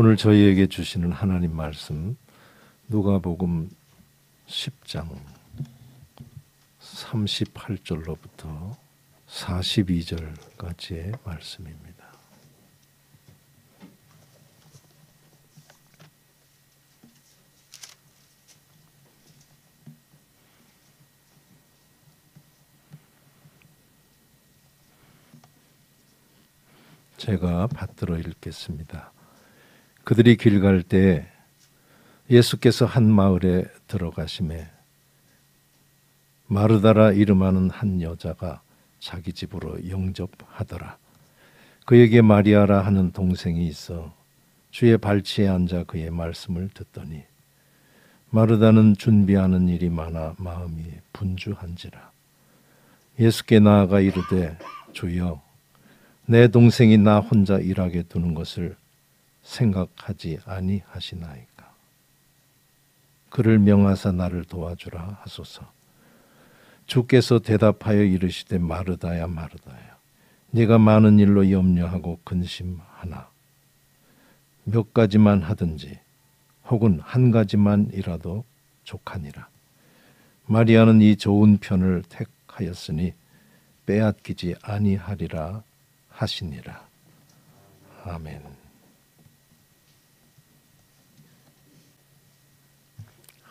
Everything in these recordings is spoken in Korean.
오늘 저희에게 주시는 하나님 말씀 누가복음 10장 38절로부터 42절까지의 말씀입니다. 제가 받들어 읽겠습니다. 그들이 길 갈 때 예수께서 한 마을에 들어가시매 마르다라 이름하는 한 여자가 자기 집으로 영접하더라. 그에게 마리아라 하는 동생이 있어 주의 발치에 앉아 그의 말씀을 듣더니 마르다는 준비하는 일이 많아 마음이 분주한지라. 예수께 나아가 이르되 주여 내 동생이 나 혼자 일하게 두는 것을 생각하지 아니하시나이까. 그를 명하사 나를 도와주라 하소서. 주께서 대답하여 이르시되 마르다야 마르다야 네가 많은 일로 염려하고 근심하나 몇 가지만 하든지 혹은 한 가지만이라도 족하니라. 마리아는 이 좋은 편을 택하였으니 빼앗기지 아니하리라 하시니라. 아멘.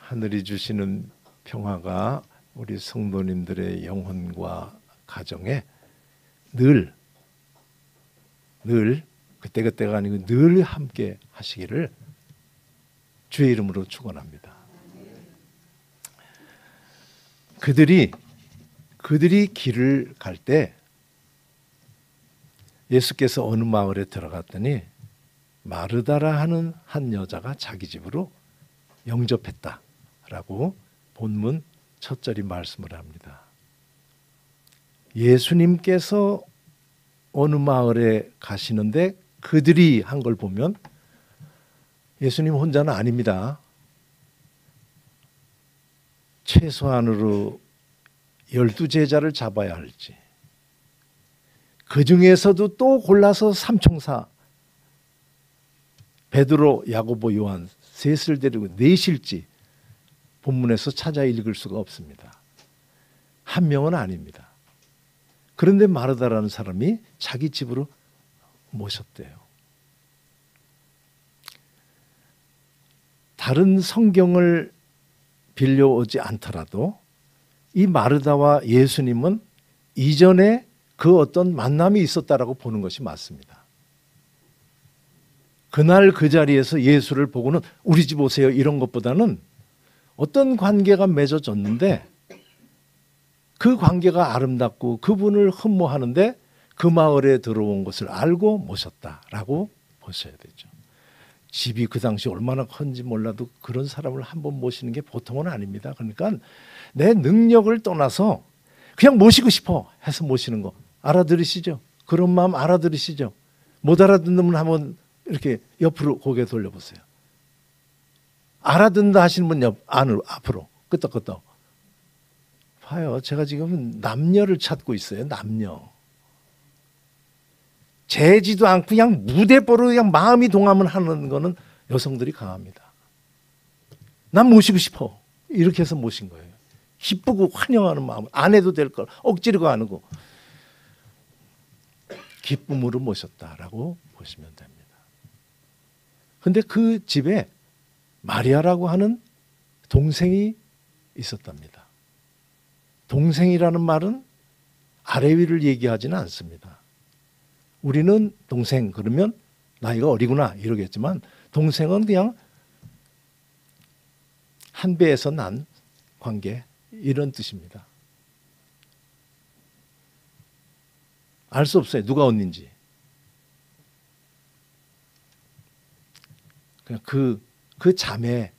하늘이 주시는 평화가 우리 성도님들의 영혼과 가정에 늘 그때그때가 아니고 늘 함께 하시기를 주의 이름으로 축원합니다. 그들이 길을 갈 때 예수께서 어느 마을에 들어갔더니 마르다라 하는 한 여자가 자기 집으로 영접했다라고 본문 첫 절이 말씀을 합니다. 예수님께서 어느 마을에 가시는데 그들이 한 걸 보면 예수님 혼자는 아닙니다. 최소한으로 12제자를 잡아야 할지 그 중에서도 또 골라서 삼총사 베드로, 야고보, 요한 셋을 데리고 넷일지 본문에서 찾아 읽을 수가 없습니다. 한 명은 아닙니다. 그런데 마르다라는 사람이 자기 집으로 모셨대요. 다른 성경을 빌려오지 않더라도 이 마르다와 예수님은 이전에 그 어떤 만남이 있었다라고 보는 것이 맞습니다. 그날 그 자리에서 예수를 보고는 우리 집 오세요 이런 것보다는 어떤 관계가 맺어졌는데 그 관계가 아름답고 그분을 흠모하는데 그 마을에 들어온 것을 알고 모셨다라고 보셔야 되죠. 집이 그 당시 얼마나 큰지 몰라도 그런 사람을 한번 모시는 게 보통은 아닙니다. 그러니까 내 능력을 떠나서 그냥 모시고 싶어 해서 모시는 거 알아들으시죠? 그런 마음 알아들으시죠? 못 알아듣는 분 한번 이렇게 옆으로 고개 돌려보세요. 알아듣는다 하시는 분 안으로 앞으로 끄떡끄떡 봐요. 제가 지금 남녀를 찾고 있어요. 남녀 재지도 않고 그냥 무대뽀로 그냥 마음이 동하면 하는 거는 여성들이 강합니다. 난 모시고 싶어 이렇게 해서 모신 거예요. 기쁘고 환영하는 마음을 안 해도 될 걸 억지로 안 하고 기쁨으로 모셨다라고 보시면 됩니다. 근데 그 집에 마리아라고 하는 동생이 있었답니다. 동생이라는 말은 아래 위를 얘기하지는 않습니다. 우리는 동생 그러면 나이가 어리구나 이러겠지만 동생은 그냥 한 배에서 난 관계 이런 뜻입니다. 알 수 없어요. 누가 언니인지. 그냥 그 자매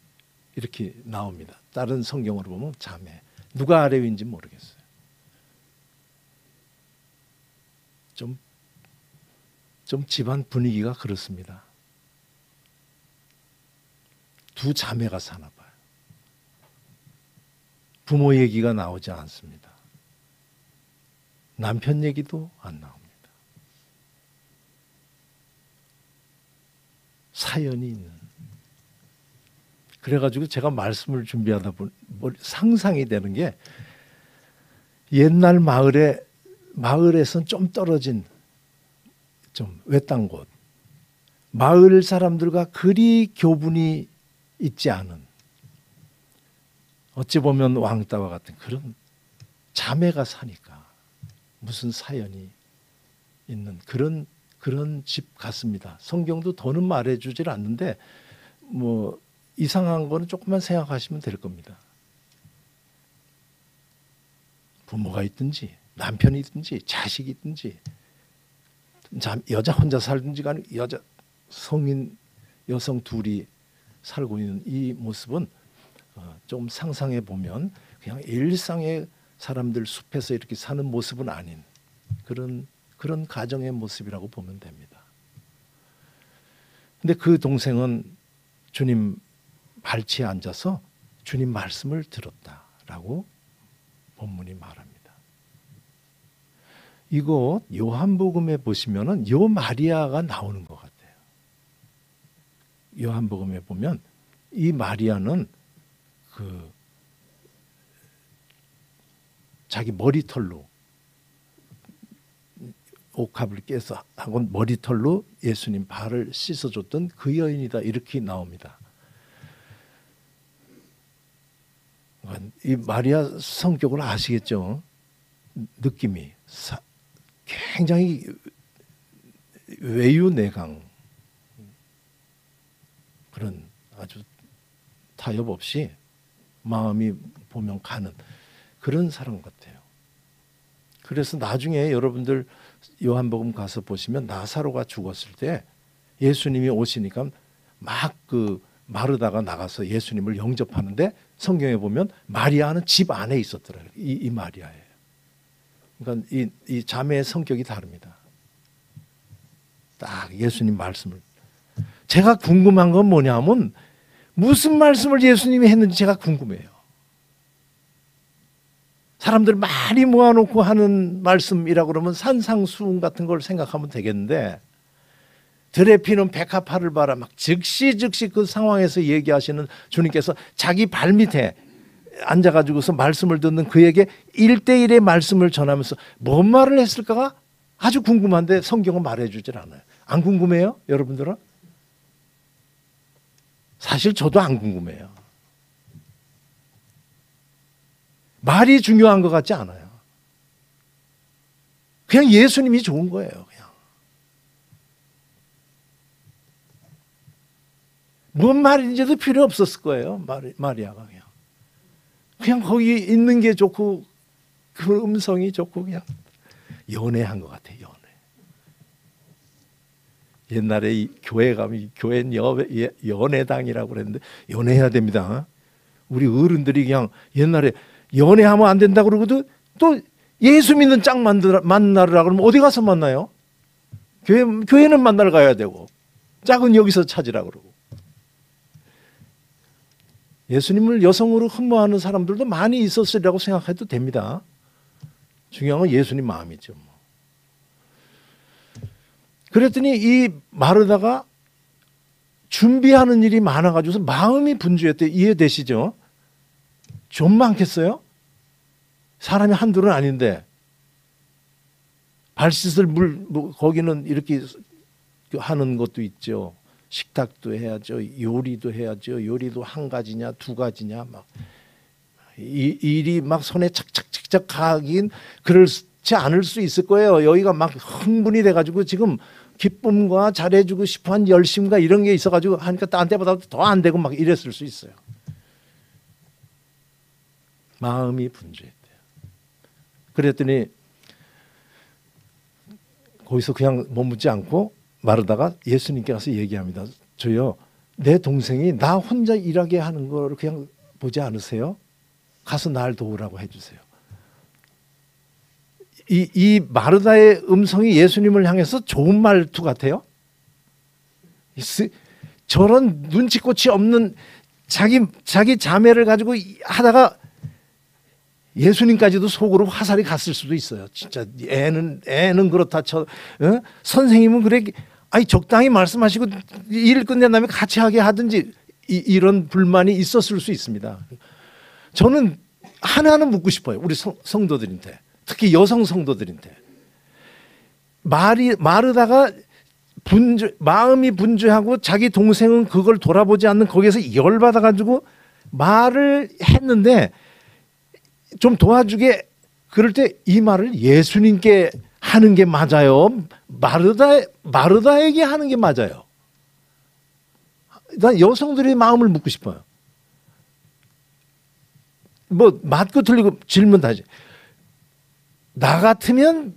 이렇게 나옵니다. 다른 성경으로 보면 자매. 누가 아래 위인지 모르겠어요. 좀 집안 분위기가 그렇습니다. 두 자매가 사나 봐요. 부모 얘기가 나오지 않습니다. 남편 얘기도 안 나옵니다. 사연이 있는. 그래가지고 제가 말씀을 준비하다 보니 상상이 되는 게 옛날 마을에선 좀 떨어진 좀 외딴 곳, 마을 사람들과 그리 교분이 있지 않은, 어찌 보면 왕따와 같은 그런 자매가 사니까 무슨 사연이 있는 그런 집 같습니다. 성경도 더는 말해주질 않는데 뭐 이상한 거는 조금만 생각하시면 될 겁니다. 부모가 있든지 남편이 있든지 자식이 있든지 여자 혼자 살든지 간에 여자 성인 여성 둘이 살고 있는 이 모습은 좀 상상해 보면 그냥 일상의 사람들 숲에서 이렇게 사는 모습은 아닌 그런 가정의 모습이라고 보면 됩니다. 근데 그 동생은 주님 발치에 앉아서 주님 말씀을 들었다라고 본문이 말합니다. 이거 요한복음에 보시면은 요 마리아가 나오는 것 같아요. 요한복음에 보면 이 마리아는 그 자기 머리털로 옥합을 깨서 하고 머리털로 예수님 발을 씻어줬던 그 여인이다 이렇게 나옵니다. 이 마리아 성격을 아시겠죠? 느낌이 굉장히 외유내강 그런 아주 타협 없이 마음이 보면 가는 그런 사람 같아요. 그래서 나중에 여러분들 요한복음 가서 보시면 나사로가 죽었을 때 예수님이 오시니까 막 그 마르다가 나가서 예수님을 영접하는데 성경에 보면 마리아는 집 안에 있었더라고요. 이 마리아예요. 그러니까 이 자매의 성격이 다릅니다. 딱 예수님 말씀을. 제가 궁금한 건 뭐냐면 무슨 말씀을 예수님이 했는지 제가 궁금해요. 사람들 많이 모아놓고 하는 말씀이라고 그러면 산상수훈 같은 걸 생각하면 되겠는데 들에 피는 백합화를 봐라 막 즉시 그 상황에서 얘기하시는 주님께서 자기 발밑에 앉아가지고서 말씀을 듣는 그에게 1대1의 말씀을 전하면서 뭔 말을 했을까가 아주 궁금한데 성경은 말해주질 않아요. 안 궁금해요? 여러분들은? 사실 저도 안 궁금해요. 말이 중요한 것 같지 않아요. 그냥 예수님이 좋은 거예요. 그냥. 뭔 말인지도 필요 없었을 거예요. 마리아가 그냥 거기 있는 게 좋고 그 음성이 좋고 그냥 연애한 것 같아요. 연애. 옛날에 이 교회 가면 교회는 연애당이라고 그랬는데 연애해야 됩니다. 우리 어른들이 그냥 옛날에 연애하면 안 된다 그러고도 또 예수 믿는 짝 만나라 그러면 어디 가서 만나요? 교회는 만나러 가야 되고 짝은 여기서 찾으라 그러고. 예수님을 여성으로 흠모하는 사람들도 많이 있었으리라고 생각해도 됩니다. 중요한 건 예수님 마음이죠. 그랬더니 이 마르다가 준비하는 일이 많아가지고서 마음이 분주했대. 이해되시죠? 좀 많겠어요? 사람이 한둘은 아닌데 발 씻을 물 거기는 이렇게 하는 것도 있죠. 식탁도 해야죠. 요리도 해야죠. 요리도 한 가지냐 두 가지냐 막 일이 막 손에 착착착착 가긴 그렇지 않을 수 있을 거예요. 여기가 막 흥분이 돼가지고 지금 기쁨과 잘해주고 싶어한 열심과 이런 게 있어가지고 하니까 딴 때보다 더 안 되고 막 이랬을 수 있어요. 마음이 분주했대요. 그랬더니 거기서 그냥 머무지 않고 마르다가 예수님께 가서 얘기합니다. 저요, 내 동생이 나 혼자 일하게 하는 걸 그냥 보지 않으세요? 가서 날 도우라고 해주세요. 이 마르다의 음성이 예수님을 향해서 좋은 말투 같아요. 저런 눈치꽃이 없는 자기 자매를 가지고 하다가 예수님까지도 속으로 화살이 갔을 수도 있어요. 진짜 애는 그렇다 쳐. 선생님은 그래 아니 적당히 말씀하시고 일 끝낸 다음에 같이 하게 하든지 이런 불만이 있었을 수 있습니다. 저는 하나는 묻고 싶어요. 우리 성도들한테, 특히 여성 성도들한테. 마르다가 마음이 분주하고 자기 동생은 그걸 돌아보지 않는 거기에서 열받아가지고 말을 했는데 좀 도와주게 그럴 때 이 말을 예수님께 하는 게 맞아요? 마르다에게 하는 게 맞아요? 난 여성들의 마음을 묻고 싶어요. 뭐 맞고 틀리고 질문 다지. 나 같으면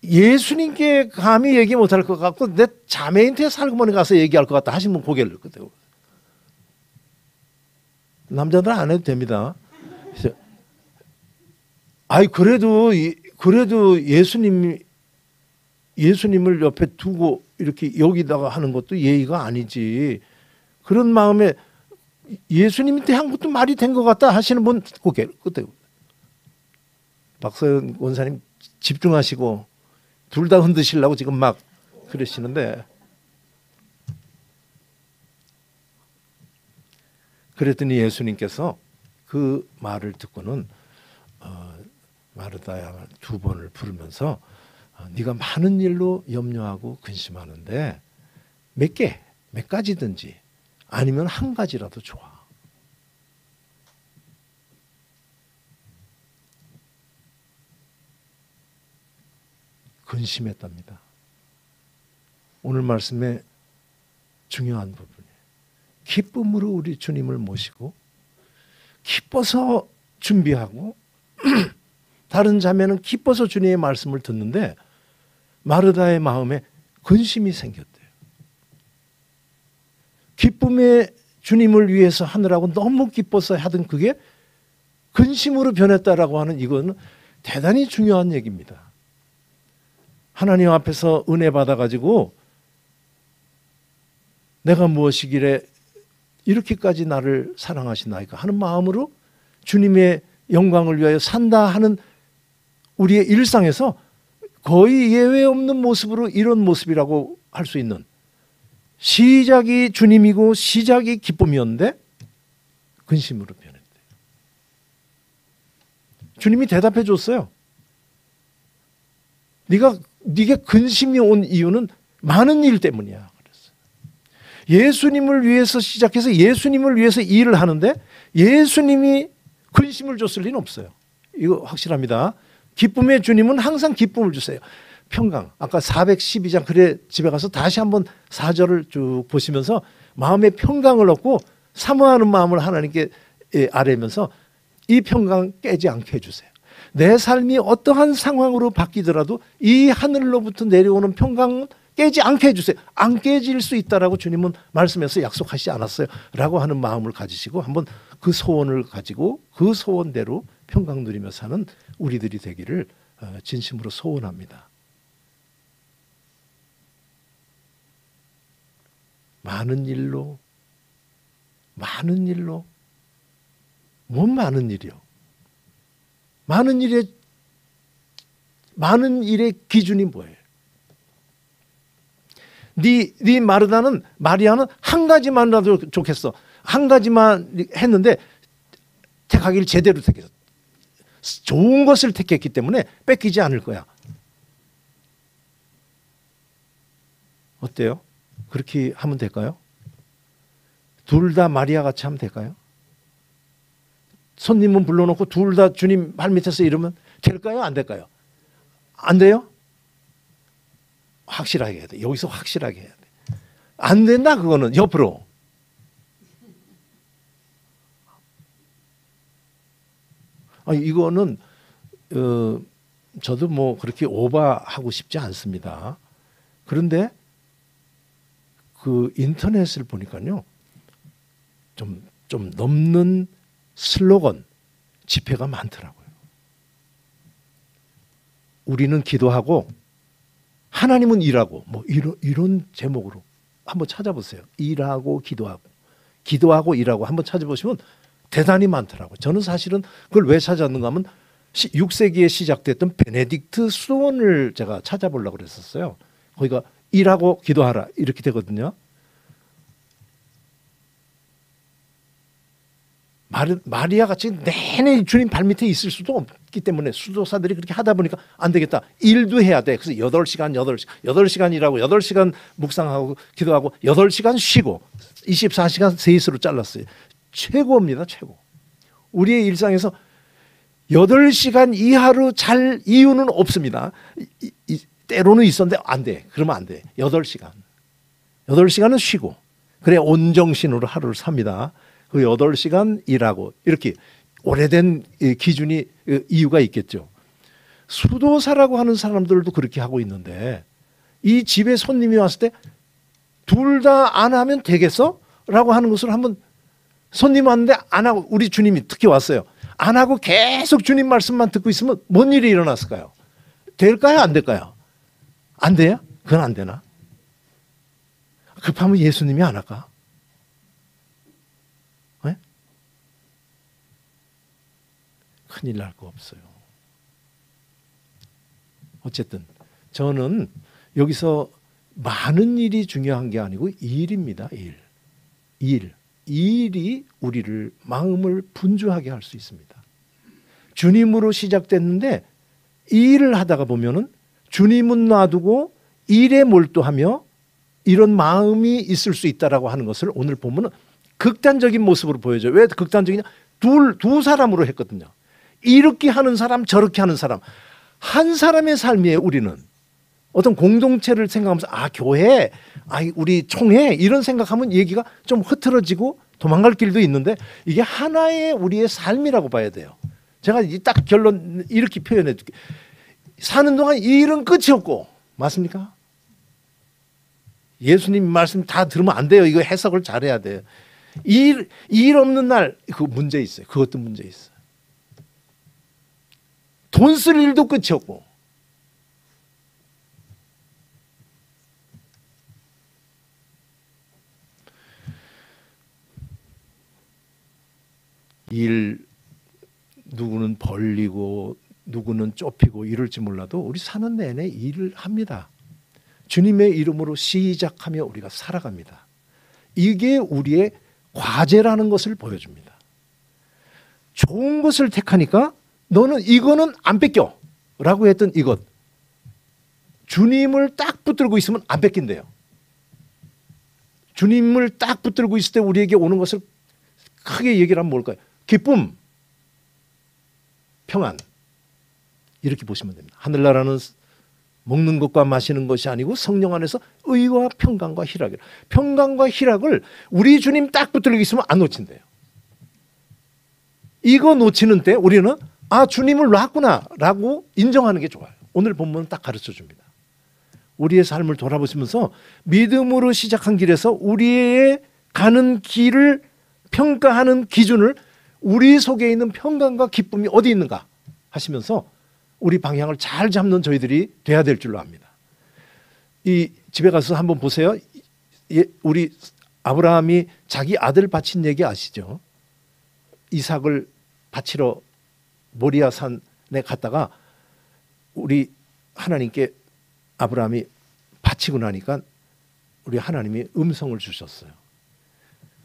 예수님께 감히 얘기 못할 것 같고 내 자매한테 살구머니 가서 얘기할 것 같다 하시면 고개를 끄대요. 남자들 안 해도 됩니다. 아이 그래도 예수님을 옆에 두고 이렇게 여기다가 하는 것도 예의가 아니지. 그런 마음에 예수님한테 한 것도 말이 된 것 같다 하시는 분 고개를 끄대요. 박서연 원사님 집중하시고 둘 다 흔드시려고 지금 막 그러시는데, 그랬더니 예수님께서 그 말을 듣고는 마르다야 두 번을 부르면서 네가 많은 일로 염려하고 근심하는데 몇 가지든지 아니면 한 가지라도 좋아. 근심했답니다. 오늘 말씀의 중요한 부분이에요. 기쁨으로 우리 주님을 모시고 기뻐서 준비하고 다른 자매는 기뻐서 주님의 말씀을 듣는데 마르다의 마음에 근심이 생겼대요. 기쁨의 주님을 위해서 하느라고 너무 기뻐서 하던 그게 근심으로 변했다라고 하는 이거는 대단히 중요한 얘기입니다. 하나님 앞에서 은혜 받아가지고 내가 무엇이길래 이렇게까지 나를 사랑하시나이까 하는 마음으로 주님의 영광을 위하여 산다 하는 우리의 일상에서 거의 예외 없는 모습으로 이런 모습이라고 할 수 있는, 시작이 주님이고 시작이 기쁨이었는데 근심으로 변했대요. 주님이 대답해 줬어요. 네가 근심이 온 이유는 많은 일 때문이야. 그랬어요. 예수님을 위해서 시작해서 예수님을 위해서 일을 하는데 예수님이 근심을 줬을 리는 없어요. 이거 확실합니다. 기쁨의 주님은 항상 기쁨을 주세요. 평강. 아까 412장 그래 집에 가서 다시 한번 4절을 쭉 보시면서 마음의 평강을 얻고 사모하는 마음을 하나님께 아뢰면서 이 평강 깨지 않게 해주세요. 내 삶이 어떠한 상황으로 바뀌더라도 이 하늘로부터 내려오는 평강은 깨지 않게 해주세요. 안 깨질 수 있다라고 주님은 말씀에서 약속하시지 않았어요 라고 하는 마음을 가지시고 한번 그 소원을 가지고 그 소원대로 평강 누리며 사는 우리들이 되기를 진심으로 소원합니다. 많은 일로 뭔 많은 일이요? 많은 일의 기준이 뭐예요? 네 마리아는 한 가지만이라도 좋겠어. 한 가지만 했는데 택하기를 제대로 택했어. 좋은 것을 택했기 때문에 뺏기지 않을 거야. 어때요? 그렇게 하면 될까요? 둘 다 마리아 같이 하면 될까요? 손님은 불러놓고 둘 다 주님 발밑에서 이러면 될까요? 안 될까요? 안 돼요? 확실하게 해야 돼. 여기서 확실하게 해야 돼. 안 된다 그거는 옆으로. 이거는 저도 뭐 그렇게 오버하고 싶지 않습니다. 그런데 그 인터넷을 보니까요, 좀 넘는 슬로건 집회가 많더라고요. 우리는 기도하고 하나님은 일하고 뭐 이런 제목으로 한번 찾아보세요. 일하고 기도하고 일하고 한번 찾아보시면 대단히 많더라고요. 저는 사실은 그걸 왜 찾았는가 하면 6세기에 시작됐던 베네딕트 수도원을 제가 찾아보려고 그랬었어요. 거기가 일하고 기도하라 이렇게 되거든요. 마리아 같이 내내 주님 발밑에 있을 수도 없기 때문에 수도사들이 그렇게 하다 보니까 안 되겠다. 일도 해야 돼. 그래서 8시간 일하고 8시간 묵상하고 기도하고 8시간 쉬고 24시간 셋으로 잘랐어요. 최고입니다. 최고. 우리의 일상에서 8시간 이하로 잘 이유는 없습니다. 때로는 있었는데 안 돼. 그러면 안 돼. 8시간. 8시간은 쉬고 그래 온정신으로 하루를 삽니다. 그 8시간 일하고 이렇게 오래된 기준이 이유가 있겠죠. 수도사라고 하는 사람들도 그렇게 하고 있는데 이 집에 손님이 왔을 때 둘 다 안 하면 되겠어? 라고 하는 것을 한번 손님 왔는데 안 하고 우리 주님이 특히 왔어요. 안 하고 계속 주님 말씀만 듣고 있으면 뭔 일이 일어났을까요? 될까요? 안 될까요? 안 돼요? 그건 안 되나? 급하면 예수님이 안 할까? 네? 큰일 날 거 없어요. 어쨌든 저는 여기서 많은 일이 중요한 게 아니고 일입니다. 일이 우리를 마음을 분주하게 할 수 있습니다. 주님으로 시작됐는데 이 일을 하다가 보면은 주님은 놔두고 일에 몰두하며 이런 마음이 있을 수 있다라고 하는 것을 오늘 보면은 극단적인 모습으로 보여줘요. 왜 극단적이냐? 두 사람으로 했거든요. 이렇게 하는 사람, 저렇게 하는 사람. 한 사람의 삶이에요, 우리는. 어떤 공동체를 생각하면서 교회, 우리 총회 이런 생각하면 얘기가 좀 흐트러지고 도망갈 길도 있는데 이게 하나의 우리의 삶이라고 봐야 돼요. 제가 딱 결론 이렇게 표현해 줄게요. 사는 동안 이 일은 끝이 없고 맞습니까? 예수님 말씀 다 들으면 안 돼요. 이거 해석을 잘해야 돼요. 일 없는 날 그 문제 있어요. 그것도 문제 있어요. 돈 쓸 일도 끝이 없고 누구는 벌리고 누구는 좁히고 이럴지 몰라도 우리 사는 내내 일을 합니다. 주님의 이름으로 시작하며 우리가 살아갑니다. 이게 우리의 과제라는 것을 보여줍니다. 좋은 것을 택하니까 너는 이거는 안 뺏겨 라고 했던 이것 주님을 딱 붙들고 있으면 안 뺏긴대요. 주님을 딱 붙들고 있을 때 우리에게 오는 것을 크게 얘기를 하면 뭘까요? 기쁨, 평안 이렇게 보시면 됩니다. 하늘나라는 먹는 것과 마시는 것이 아니고 성령 안에서 의와 평강과 희락이라. 평강과 희락을 우리 주님 딱 붙들고 있으면 안 놓친대요. 이거 놓치는 때 우리는 주님을 놨구나 라고 인정하는 게 좋아요. 오늘 본문은 딱 가르쳐 줍니다. 우리의 삶을 돌아보시면서 믿음으로 시작한 길에서 우리의 가는 길을 평가하는 기준을 우리 속에 있는 평강과 기쁨이 어디 있는가 하시면서 우리 방향을 잘 잡는 저희들이 돼야 될 줄로 압니다. 이 집에 가서 한번 보세요. 우리 아브라함이 자기 아들 바친 얘기 아시죠? 이삭을 바치러 모리아 산에 갔다가 우리 하나님께 아브라함이 바치고 나니까 우리 하나님이 음성을 주셨어요.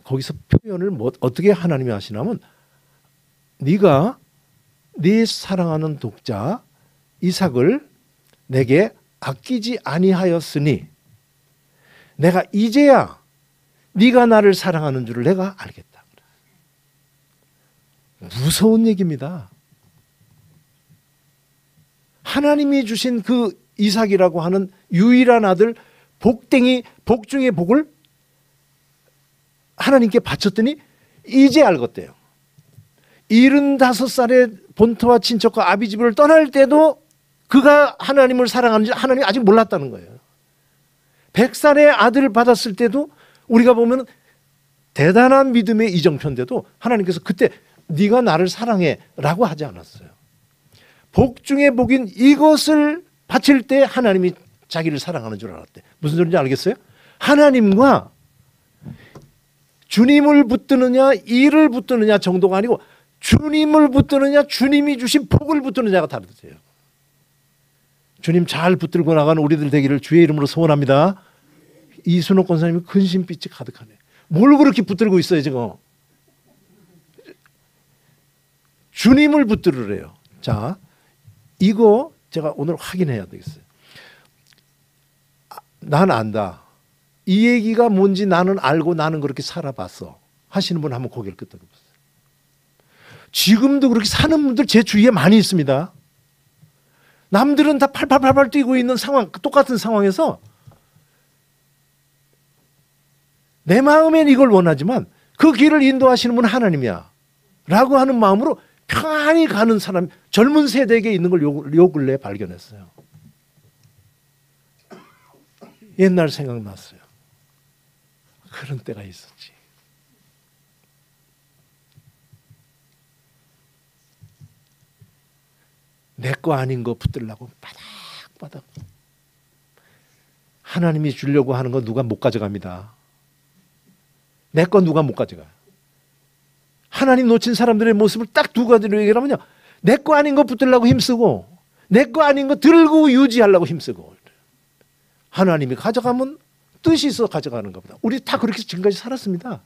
거기서 표현을 어떻게 하나님이 하시냐면 네가 네 사랑하는 독자 이삭을 내게 아끼지 아니하였으니 내가 이제야 네가 나를 사랑하는 줄을 내가 알겠다. 무서운 얘기입니다. 하나님이 주신 그 이삭이라고 하는 유일한 아들 복 중의 복을 하나님께 바쳤더니 이제 알겠대요. 75살의 본토와 친척과 아비 집을 떠날 때도 그가 하나님을 사랑하는지 하나님이 아직 몰랐다는 거예요. 100살의 아들을 받았을 때도 우리가 보면 대단한 믿음의 이정표인데도 하나님께서 그때 네가 나를 사랑해 라고 하지 않았어요. 복 중에 복인 이것을 바칠 때 하나님이 자기를 사랑하는 줄 알았대. 무슨 소리인지 알겠어요? 하나님과 주님을 붙드느냐 일을 붙드느냐 정도가 아니고 주님을 붙드느냐 주님이 주신 복을 붙드느냐가 다르대요. 주님 잘 붙들고 나가는 우리들 되기를 주의 이름으로 소원합니다. 이순옥 권사님이 근심빛이 가득하네. 뭘 그렇게 붙들고 있어요 지금. 주님을 붙들으래요. 자, 이거 제가 오늘 확인해야 되겠어요. 난 안다. 이 얘기가 뭔지 나는 알고 나는 그렇게 살아봤어 하시는 분 한번 고개를 끄덕여보세요. 지금도 그렇게 사는 분들 제 주위에 많이 있습니다. 남들은 다 팔팔팔팔 뛰고 있는 상황, 똑같은 상황에서 내 마음엔 이걸 원하지만 그 길을 인도하시는 분은 하나님이야 라고 하는 마음으로 평안히 가는 사람, 젊은 세대에게 있는 걸 요 근래에 발견했어요. 옛날 생각났어요. 그런 때가 있었지. 내 거 아닌 거 붙들려고 바닥바닥. 하나님이 주려고 하는 거 누가 못 가져갑니다. 내 거 누가 못 가져가요. 하나님 놓친 사람들의 모습을 딱 두 가지로 얘기하면요. 내 거 아닌 거 붙들려고 힘쓰고 내 거 아닌 거 들고 유지하려고 힘쓰고. 하나님이 가져가면 뜻이 있어 가져가는 겁니다. 우리 다 그렇게 지금까지 살았습니다.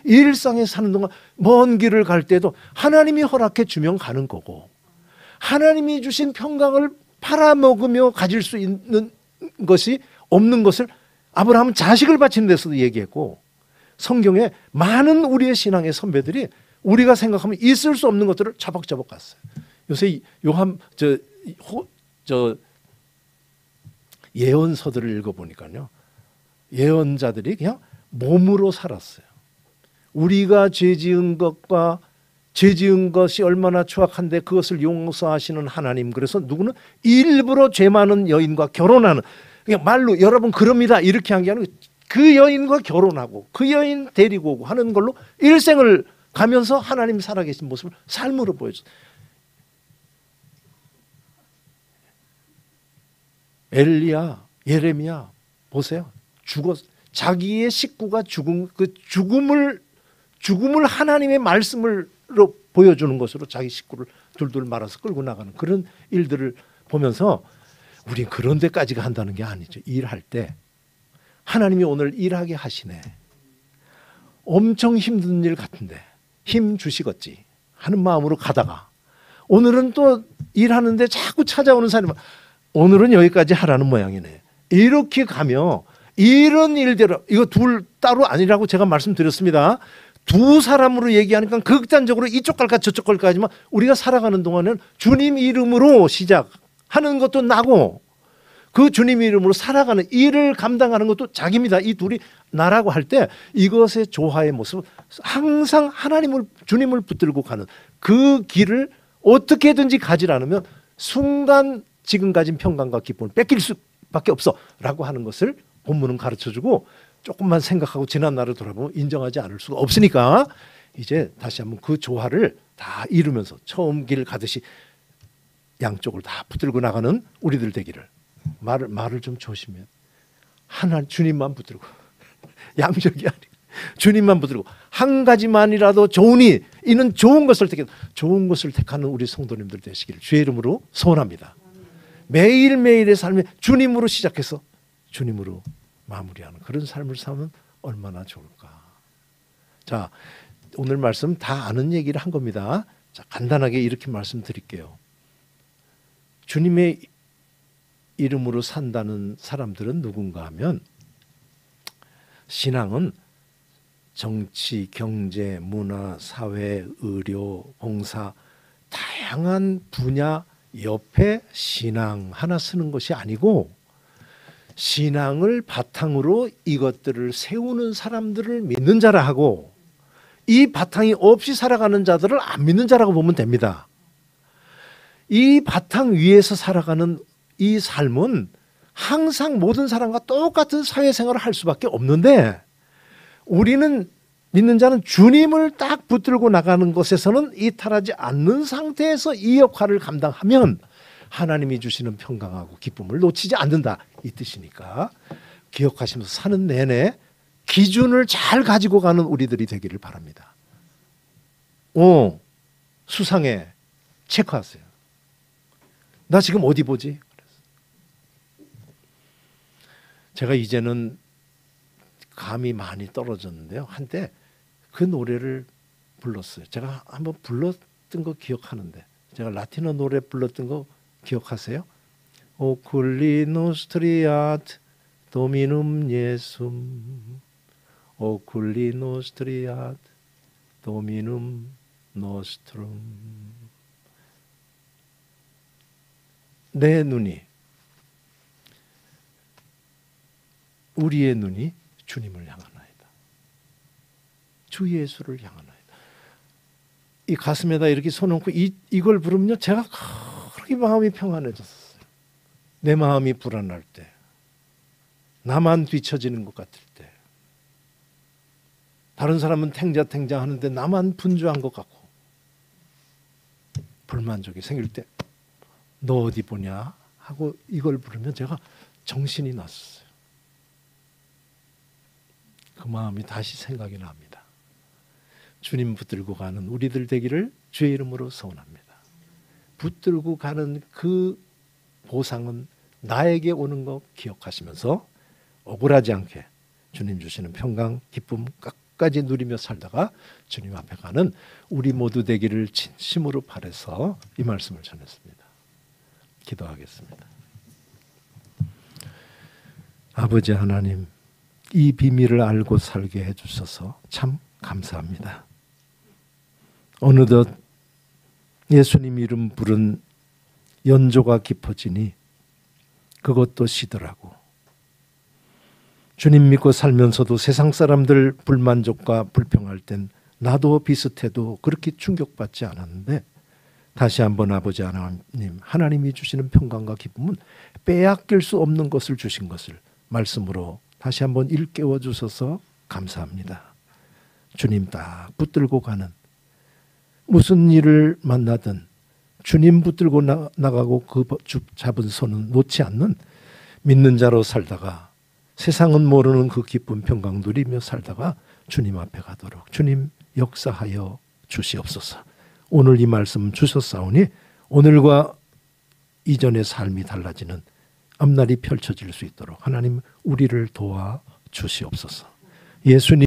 일상에 사는 동안 먼 길을 갈 때도 하나님이 허락해 주면 가는 거고 하나님이 주신 평강을 팔아먹으며 가질 수 있는 것이 없는 것을 아브라함은 자식을 바치는 데서도 얘기했고 성경에 많은 우리의 신앙의 선배들이 우리가 생각하면 있을 수 없는 것들을 자박자박 갔어요. 요새 예언서들을 읽어보니까요. 예언자들이 그냥 몸으로 살았어요. 우리가 죄 지은 것이 얼마나 추악한데 그것을 용서하시는 하나님. 그래서 누구는 일부러 죄 많은 여인과 결혼하는, 그냥 말로 여러분 그럽니다 이렇게 한 게 아니고 그 여인과 결혼하고 그 여인 데리고 오고 하는 걸로 일생을 가면서 하나님 살아계신 모습을 삶으로 보여줬어요. 엘리야, 예레미야 보세요. 자기의 식구가 죽은 그 죽음을 하나님의 말씀으로 보여주는 것으로 자기 식구를 둘둘 말아서 끌고 나가는 그런 일들을 보면서 우린 그런 데까지가 한다는 게 아니죠. 일할 때 하나님이 오늘 일하게 하시네. 엄청 힘든 일 같은데 힘 주시겠지 하는 마음으로 가다가 오늘은 또 일하는데 자꾸 찾아오는 사람이 오늘은 여기까지 하라는 모양이네. 이렇게 가며 이런 일대로 이거 둘 따로 아니라고 제가 말씀드렸습니다. 두 사람으로 얘기하니까 극단적으로 이쪽 갈까 저쪽 갈까 하지만 우리가 살아가는 동안은 주님 이름으로 시작하는 것도 나고 그 주님 이름으로 살아가는 일을 감당하는 것도 자기입니다. 이 둘이 나라고 할 때 이것의 조화의 모습은 항상 주님을 붙들고 가는 그 길을 어떻게든지 가지 않으면 순간 지금 가진 평강과 기쁨을 뺏길 수밖에 없어라고 하는 것을 본문은 가르쳐주고 조금만 생각하고 지난 날을 돌아보면 인정하지 않을 수가 없으니까 이제 다시 한번 그 조화를 다 이루면서 처음 길 가듯이 양쪽을 다 붙들고 나가는 우리들 되기를. 말을 좀 조심해. 주님만 붙들고 양쪽이 아니고 주님만 붙들고 한 가지만이라도 좋으니 이는 좋은 것을 택하는 우리 성도님들 되시기를 주의 이름으로 소원합니다. 매일매일의 삶에 주님으로 시작해서 주님으로 마무리하는 그런 삶을 살면 얼마나 좋을까. 자, 오늘 말씀 다 아는 얘기를 한 겁니다. 자, 간단하게 이렇게 말씀드릴게요. 주님의 이름으로 산다는 사람들은 누군가 하면 신앙은 정치, 경제, 문화, 사회, 의료, 봉사 다양한 분야 옆에 신앙 하나 쓰는 것이 아니고 신앙을 바탕으로 이것들을 세우는 사람들을 믿는 자라 하고 이 바탕이 없이 살아가는 자들을 안 믿는 자라고 보면 됩니다. 이 바탕 위에서 살아가는 이 삶은 항상 모든 사람과 똑같은 사회생활을 할 수밖에 없는데 우리는 믿는 자는 주님을 딱 붙들고 나가는 것에서는 이탈하지 않는 상태에서 이 역할을 감당하면 하나님이 주시는 평강하고 기쁨을 놓치지 않는다 이 뜻이니까 기억하시면서 사는 내내 기준을 잘 가지고 가는 우리들이 되기를 바랍니다. 수상해 체크하세요. 나 지금 어디 보지? 제가 이제는 감이 많이 떨어졌는데요. 한때 그 노래를 불렀어요. 제가 한번 불렀던 거 기억하는데, 제가 라틴어 노래 불렀던 거 기억하세요? 오쿨리 노스트리아트 도미눔 예숨, 오쿨리 노스트리아트 도미눔 노스트룸. 내 눈이, 우리의 눈이 주님을 향하나이다. 주 예수를 향하나이다. 이 가슴에다 이렇게 손 얹고 이걸 부르면요, 제가 그렇게 마음이 평안해졌어요. 내 마음이 불안할 때, 나만 뒤처지는 것 같을 때, 다른 사람은 탱자탱자 하는데 나만 분주한 것 같고, 불만족이 생길 때 너 어디 보냐 하고 이걸 부르면 제가 정신이 났어요. 그 마음이 다시 생각이 납니다. 주님 붙들고 가는 우리들 되기를 주의 이름으로 소원합니다. 붙들고 가는 그 보상은 나에게 오는 거 기억하시면서 억울하지 않게 주님 주시는 평강, 기쁨 끝까지 누리며 살다가 주님 앞에 가는 우리 모두 되기를 진심으로 바라서 이 말씀을 전했습니다. 기도하겠습니다. 아버지 하나님, 이 비밀을 알고 살게 해주셔서 참 감사합니다. 어느덧 예수님 이름 부른 연조가 깊어지니 그것도 시더라고. 주님 믿고 살면서도 세상 사람들 불만족과 불평할 땐 나도 비슷해도 그렇게 충격받지 않았는데, 다시 한번 아버지 하나님, 하나님이 주시는 평강과 기쁨은 빼앗길 수 없는 것을 주신 것을 말씀으로 다시 한번 일깨워 주셔서 감사합니다. 주님 딱 붙들고 가는, 무슨 일을 만나든 주님 붙들고 나가고 그 잡은 손은 놓지 않는 믿는 자로 살다가 세상은 모르는 그 기쁨 평강 누리며 살다가 주님 앞에 가도록 주님 역사하여 주시옵소서. 오늘 이 말씀 주셨사오니 오늘과 이전의 삶이 달라지는 앞날이 펼쳐질 수 있도록 하나님 우리를 도와 주시옵소서. 예수님